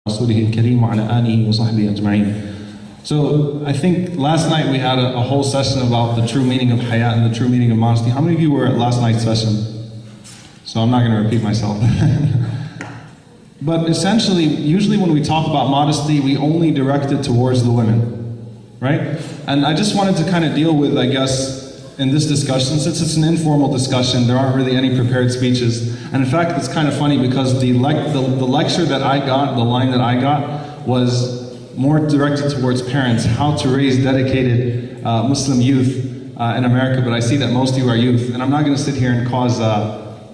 رسوله الكريم وعلى آله وصحبه أجمعين. So I think last night we had a whole session about the true meaning of Haya and the true meaning of modesty. How many of you were at last night's session? So I'm not going to repeat myself. But essentially, usually when we talk about modesty, we only direct it towards the women, right? And I just wanted to kind of deal with, I guess, in this discussion, since it's an informal discussion, there aren't really any prepared speeches. And in fact, it's kind of funny because the lecture that I got, the line that I got, was more directed towards parents, how to raise dedicated Muslim youth in America, but I see that most of you are youth, and I'm not going to sit here and cause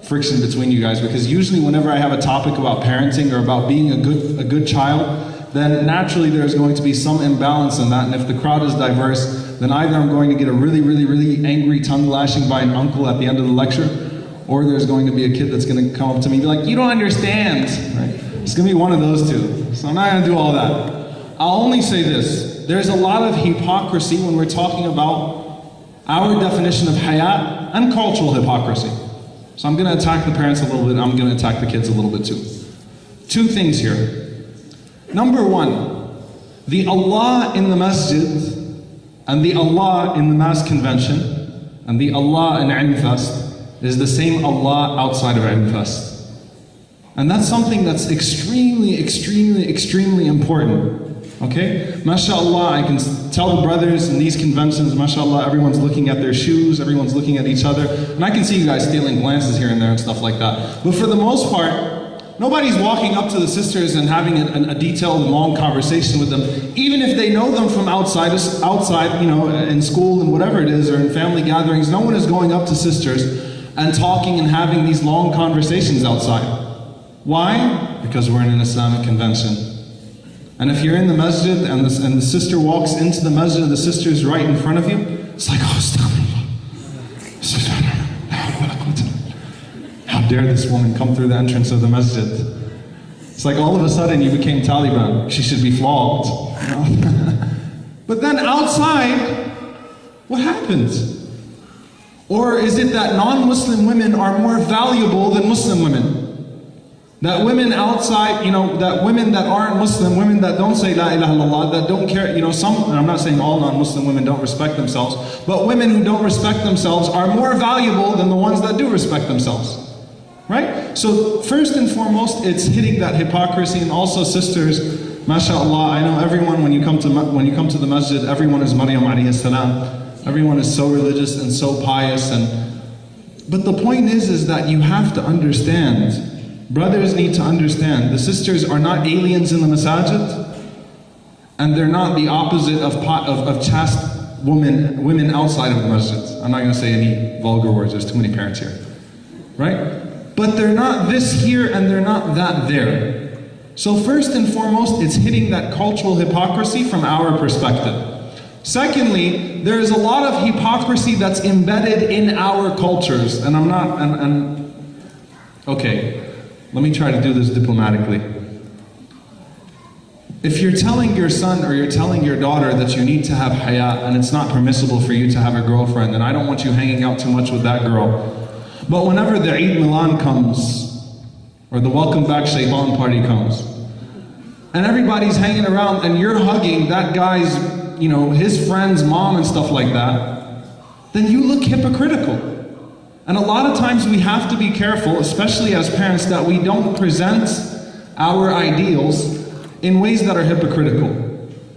friction between you guys, because usually whenever I have a topic about parenting or about being a good child, then naturally there's going to be some imbalance in that, and if the crowd is diverse, then either I'm going to get a really angry tongue lashing by an uncle at the end of the lecture, or there's going to be a kid that's going to come up to me and be like, "You don't understand," right? It's going to be one of those two, so I'm not going to do all that. I'll only say this, there's a lot of hypocrisy when we're talking about our definition of Haya and cultural hypocrisy. So I'm going to attack the parents a little bit, I'm going to attack the kids a little bit too. Two things here. Number one, the Allah in the masjid and the Allah in the mass convention and the Allah in Ilm Fest is the same Allah outside of Ilm Fest. And that's something that's extremely important. Okay? MashaAllah, I can tell the brothers in these conventions, MashaAllah, everyone's looking at their shoes, everyone's looking at each other, and I can see you guys stealing glances here and there and stuff like that. But for the most part, nobody's walking up to the sisters and having a detailed and long conversation with them, even if they know them from outside, you know, in school and whatever it is, or in family gatherings. No one is going up to sisters and talking and having these long conversations outside. Why? Because we're in an Islamic convention. And if you're in the masjid and the sister walks into the masjid, the sister is right in front of you, it's like, oh, how dare this woman come through the entrance of the masjid? It's like all of a sudden you became Taliban. She should be flogged. You know? But then outside, what happens? Or is it that non-Muslim women are more valuable than Muslim women? That women outside, you know, that women that aren't Muslim, women that don't say La ilaha illallah, that don't care, you know, and I'm not saying all non-Muslim women don't respect themselves, but women who don't respect themselves are more valuable than the ones that do respect themselves. Right? So first and foremost, it's hitting that hypocrisy, and also sisters, mashallah, I know everyone, when you come to the masjid, everyone is Maryam alayhi salam. Everyone is so religious and so pious, but the point is that you have to understand, brothers need to understand, the sisters are not aliens in the masajid, and they're not the opposite of chaste women outside of the masjid. I'm not going to say any vulgar words, there's too many parents here. Right? But they're not this here and they're not that there. So first and foremost, it's hitting that cultural hypocrisy from our perspective. Secondly, there is a lot of hypocrisy that's embedded in our cultures, and okay, let me try to do this diplomatically. If you're telling your son or you're telling your daughter that you need to have Haya and it's not permissible for you to have a girlfriend, and I don't want you hanging out too much with that girl, but whenever the Eid Milan comes, or the Welcome Back Shayban party comes, and everybody's hanging around and you're hugging that guy's, you know, his friend's mom and stuff like that, then you look hypocritical. And a lot of times we have to be careful, especially as parents, that we don't present our ideals in ways that are hypocritical.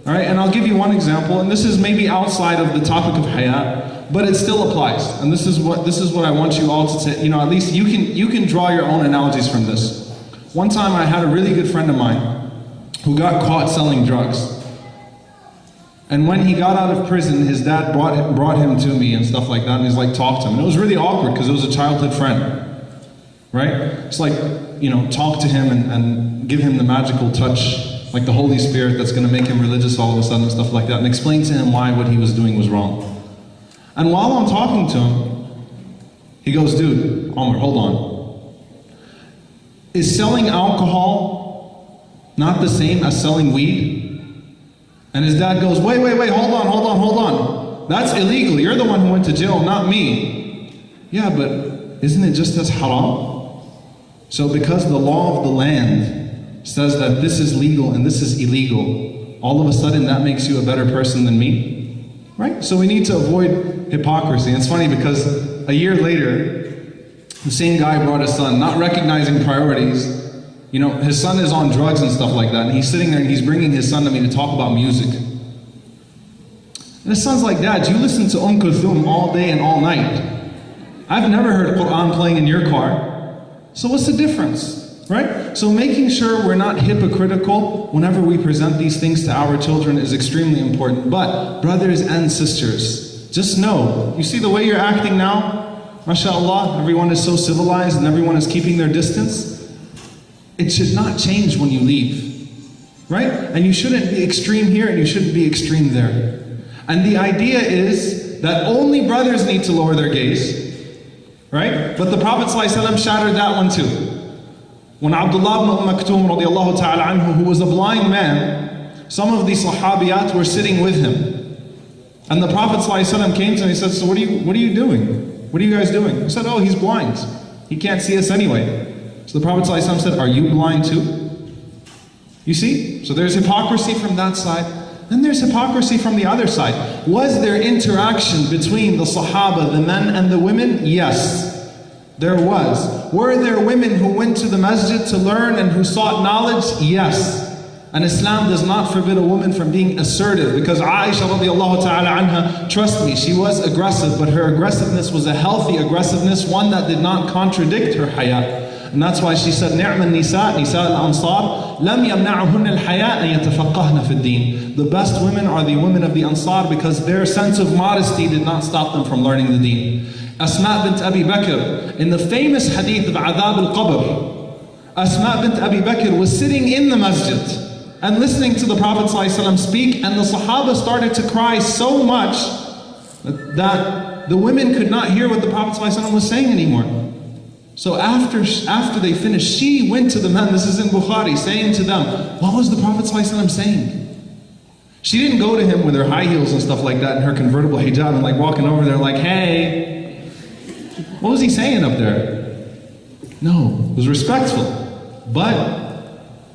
All right, and I'll give you one example, and this is maybe outside of the topic of Haya, but it still applies. And this is what I want you all to say. You know, at least you can draw your own analogies from this. One time I had a really good friend of mine who got caught selling drugs. And when he got out of prison, his dad brought him to me and stuff like that, and he's like, talk to him. And it was really awkward because it was a childhood friend. Right? It's like, you know, talk to him and give him the magical touch, like the Holy Spirit that's going to make him religious all of a sudden and stuff like that, and explain to him why what he was doing was wrong. And while I'm talking to him, he goes, dude, Omar, hold on. Is selling alcohol not the same as selling weed? And his dad goes, wait, hold on. That's illegal. You're the one who went to jail, not me. Yeah, but isn't it just as haram? So because the law of the land says that this is legal and this is illegal, all of a sudden that makes you a better person than me? Right? So we need to avoid hypocrisy. And it's funny because a year later, the same guy brought his son, not recognizing priorities. You know, his son is on drugs and stuff like that, and he's sitting there and he's bringing his son to me to talk about music. And his son's like, Dad, you listen to Kulthum all day and all night. I've never heard Quran playing in your car. So what's the difference? Right? So making sure we're not hypocritical whenever we present these things to our children is extremely important. But brothers and sisters, just know, you see the way you're acting now? MashaAllah, everyone is so civilized and everyone is keeping their distance. It should not change when you leave. Right? And you shouldn't be extreme here and you shouldn't be extreme there. And the idea is that only brothers need to lower their gaze. Right? But the Prophet ﷺ shattered that one too. When Abdullah ibn Maktoum radiallahu ta'ala anhu, who was a blind man, some of the sahabiyat were sitting with him. And the Prophet ﷺ came to him and he said, so what are you doing? What are you guys doing? He said, oh, he's blind. He can't see us anyway. So the Prophet ﷺ said, are you blind too? You see? So there's hypocrisy from that side. Then there's hypocrisy from the other side. Was there interaction between the Sahaba, the men and the women? Yes. There was. Were there women who went to the masjid to learn and who sought knowledge? Yes. And Islam does not forbid a woman from being assertive, because Aisha radiallahu ta'ala anha, trust me, she was aggressive, but her aggressiveness was a healthy aggressiveness, one that did not contradict her haya. And that's why she said, نِعْمَ النِّسَاء نِسَاء الْأَنصَارِ لَمْ يَمْنَعُهُنَّ الْحَيَاءَ أَن يَتَفَقَّهْنَ فِي الدِّينِ. The best women are the women of the Ansar because their sense of modesty did not stop them from learning the deen. Asma bint Abi Bakr, in the famous hadith of Adhab al-Qabr, Asma bint Abi Bakr was sitting in the masjid and listening to the Prophet ﷺ speak, and the Sahaba started to cry so much that the women could not hear what the Prophet ﷺ was saying anymore. So after they finished, she went to the men, this is in Bukhari, saying to them, what was the Prophet ﷺ saying? She didn't go to him with her high heels and stuff like that and her convertible hijab and like walking over there like, hey, what was he saying up there? No, it was respectful. But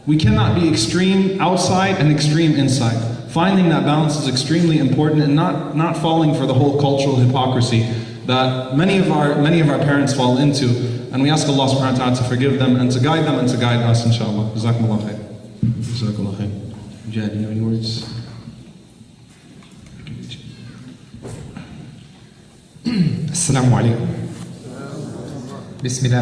we cannot be extreme outside and extreme inside. Finding that balance is extremely important, and not falling for the whole cultural hypocrisy that many of our parents fall into. And we ask Allah subhanahu wa ta'ala to forgive them and to guide them and to guide us, inshallah. Jazakumullah khair. Jazakumullah khair. Jad, you have any words? Assalamu alaikum. Bismillah.